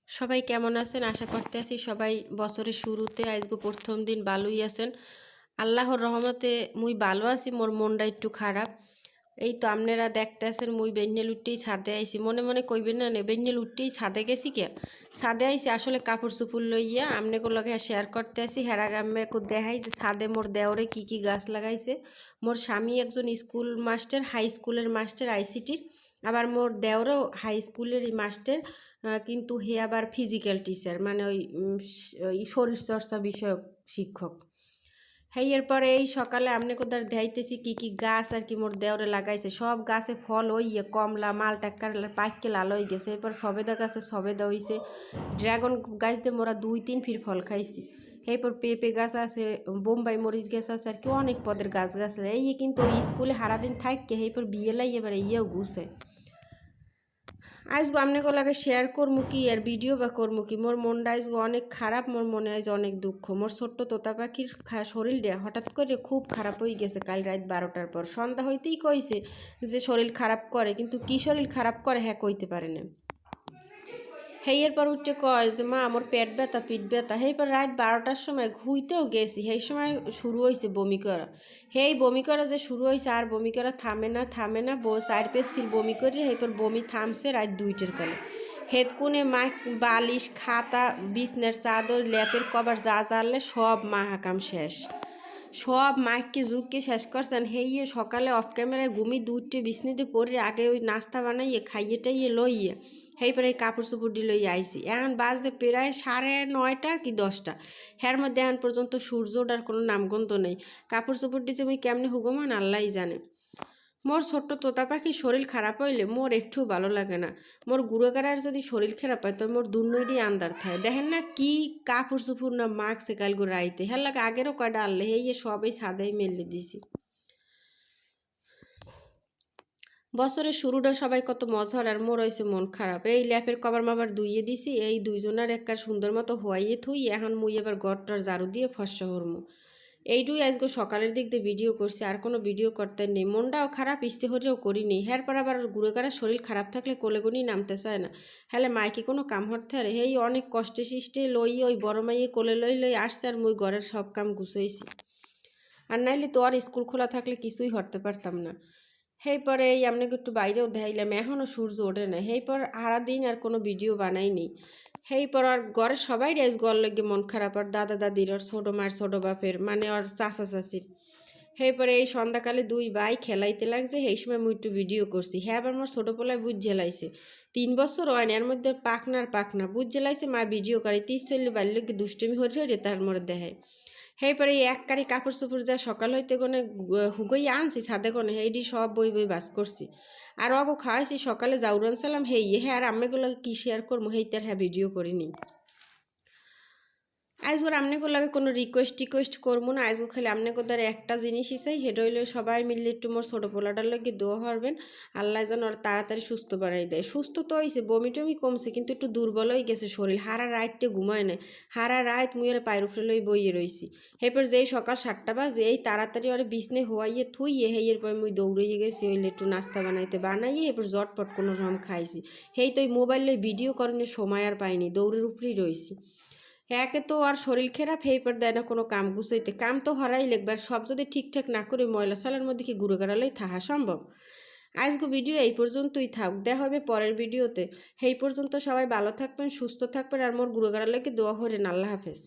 সবাই কেমন আছেন? আশা করতেছি সবাই বছরের শুরুতে আজকে প্রথম দিন ভালোই আছেন। আল্লাহর রহমতে মুই ভালো আছি, মোর মনটা একটু খারাপ। এই তো আপনারা দেখতেছেন মুই বেন্যেল উঠতেই ছাদে আইছি। মনে মনে কইবেন না নে বেন্যেল উঠতেই ছাদে গেছি কে? ছাদে আইছি আসলে কাপড় চোপড় লইয়া আমনেকে লগে শেয়ার করতে আসি। হেরা গ্রামে দেখাই যে ছাদে মোর দেওরে কি কি গাছ লাগাইছে। মোর স্বামী একজন স্কুল মাস্টার, হাই স্কুলের মাস্টার আইসিটির। আবার মোর দেওরও হাই স্কুলের মাস্টার, কিন্তু হে আবার ফিজিক্যাল টিচার, মানে ওই শরীরচর্চা বিষয়ক শিক্ষক। হ্যাঁ, এরপরে এই সকালে আপনি কোথায় দেখাইতেছি কি কি গাছ আর কি মোর দেওরে লাগাইছে। সব গাছে ফল হইয়ে কমলা, মালটা, কারলা পাইকে লাল হয়ে গেছে। এরপর সবেদা গাছে সবেদা হইছে। ড্রাগন গাছ দিয়ে মোরা 2-3 ফির ফল খাইছি। এরপর পেঁপে গাছ আছে, বোম্বাই মরিচ গাছ আছে আর কি অনেক পদের গাছ গাছ। এই কিন্তু ওই স্কুলে হারাদিন থাককে এরপর বিয়ে লাই এবার ইয়েও ঘুষে। আজগো আপনাকে লাগে শেয়ার করবো কি আর ভিডিও বা করবো কি, মোর মনটা আজগো অনেক খারাপ। মোর মনে আজ অনেক দুঃখ। মোর ছোট্ট তোতা পাখির শরীরটা হঠাৎ করে খুব খারাপ হয়ে গেছে। কাল রাত 12টার পর সন্ধ্যা হইতেই কইছে যে শরীর খারাপ করে, কিন্তু কি শরীর খারাপ করে হ্যাঁ কইতে পারে না। হেয়ের পর উঠে কয় যে মা আমার পেট ব্যথা, পিঠ ব্যথা। হেই পর রাত 12টার সময় ঘুইতেও গেছি, সেই সময় শুরু হয়েছে বমি করা। হেই বমি করা যে শুরু হয়েছে আর বমি করা থামে না 4 পেজ ফির বমি করি। এরপর বমি থামছে রাত 2টের কালে। হেদকুনে মা বালিশ, খাতা, বিছনার চাদর, ল্যাপের কভার যা জানলে সব মা হাকাম শেষ। সব মাইককে যুগকে শেষ করছেন। হেইয়ে সকালে অফ ক্যামেরায় ঘুমি 2টে বিছনিতে পরে আগে ওই নাস্তা বানাইয়ে খাইয়ে টাইয়ে লইয়ে হেই পরে কাপড় চোপড়ি লইয়ে আইসি। এখন বাজে প্রায় 9:30 কি 10টা। হের মধ্যে এখন পর্যন্ত সূর্য ওঠার কোনো নামগন্ধ নেই। কাপড় চোপড়ি যে মুই কেমনে হুগমান আল্লাহই জানে। মোর ছোট্ট তোতা পাখির শরীর খারাপ হইলে মোর একটু ভালো লাগে না। মোর গুড়োগাড়ার যদি শরীর খারাপ হয় তো মোর দুর্নইডি আন্দার থাকে। দেখেন না কি কাপড় চুপুর না মাস্ক সেকাল গো রাইতে হ্যাঁ লাগে আগেরও কয়টা আনলে এই সবই ছাদেই মেলে দিছি। বছরের শুরুটা সবাই কত মজার আর মোর হয়েছে মন খারাপ। এই ল্যাপের কভার মাবার ধুইয়ে দিছি, এই দুইজনের একটা সুন্দর মতো হওয়াইয়ে থুই। এখন মুই এবার ঘরটার ঝাড়ু দিয়ে ফর্সা হরমু। এইটুই আজকে সকালের দিক দিয়ে ভিডিও করছি, আর কোনো ভিডিও করতে নেই। মনটাও খারাপ, ইচ্ছে হলেও করিনি। হ্যার পর আবার গুঁড়ো কারা শরীর খারাপ থাকলে কোলেগুনি নামতে চায় না। হ্যালে মাইকে কোনো কাম হরতে আরে হেই অনেক কষ্টে সৃষ্টে লই ওই বড় মাইয়ে কোলে লই আসছে আর মুই ঘরের সব কাম গুছাইছি। আর নাইলে তো আর স্কুল খোলা থাকলে কিছুই হরতে পারতাম না। সেই পরে এই আপনাকে একটু বাইরেও দেখাইলাম, এখনও সূর্য ওঠে না। সেই পর সারাদিন আর কোনো ভিডিও বানাইনি। সেই পর আর ঘরের সবাই আজ গর লেগে মন খারাপ, আর দাদা দাদির, ওর ছোটো মায়ের ছোটো বাপের, মানে ওর চাচা চাচির। সেই পরে এই সন্ধ্যাকালে 2 ভাই খেলাইতে লাগছে, সেই সময় মুই একটু ভিডিও করছি। হ্যাঁ আবার মোর ছোটো পোলায় বুঝ ঝেলাইছে, 3 বছর হয়নি, এর মধ্যে পাকনা বুঝ ঝেলাইছে। মা ভিডিও করে 30-40 বাল্যকে দুষ্টমি হরে তার মরে দেখায়। সেই পরে এই এক কারি কাপড় চোপড় যা সকাল হইতে কোনে হুগইয়া আনছি ছাদে কোনে সেইটি সব বই বাস করছি। আর অগো খাওয়াইছি সকালে জাউরান সালাম হ্যাঁ আর আম্মেগুলো কি শেয়ার করবো সেইটার হ্যাঁ ভিডিও করিনি। আজগর আপনাকে লাগে কোনো রিকোয়েস্ট করবো না। আজগো খালি আপনাকে দ্বারা একটা জিনিসই চাই, সেটা হইলে সবাই মিললে একটু মোর ছোটো পোলাটার লগে দোয়া হরবেন। আল্লাহ যেন ওর তাড়াতাড়ি সুস্থ বানাই দেয়। সুস্থ তো হয়েছে, বমি টমি কমছে, কিন্তু একটু দুর্বল হয়ে গেছে শরীর। হারা রাতটে ঘুমায় নাই। হারা রাত মুই ওর পায়ের উপরে লই বইয়ে রইছি। এরপর যেই সকাল 7টা বাজে এই তাড়াতাড়ি ওরে বিছনে হওয়াইয়ে থুইয়ে এরপর মুই দৌড়িয়ে গেছি হইলে একটু নাস্তা বানাইয়ে এরপর জটপট কোনো রকম খাইছি। হেই তো ওই মোবাইল লই ভিডিও করানোর সময় আর পাইনি, দৌড়ের উপরেই রইছি। একে তো আর শরীর খারাপ, হেইপার দেয় না কোনো কাম গুছাইতে। কাম তো হরাই লাগবে, আর সব যদি ঠিকঠাক না করে ময়লা সালার মধ্যে কি ঘুরে গাড়ালেই থাকা সম্ভব। আজকে ভিডিও এই পর্যন্তই থাক, দেখা হবে পরের ভিডিওতে। সেই পর্যন্ত সবাই ভালো থাকবেন, সুস্থ থাকবেন, আর মোর ঘুরে গাড়ালেকে দোয়া হরেন। আল্লাহ হাফেজ।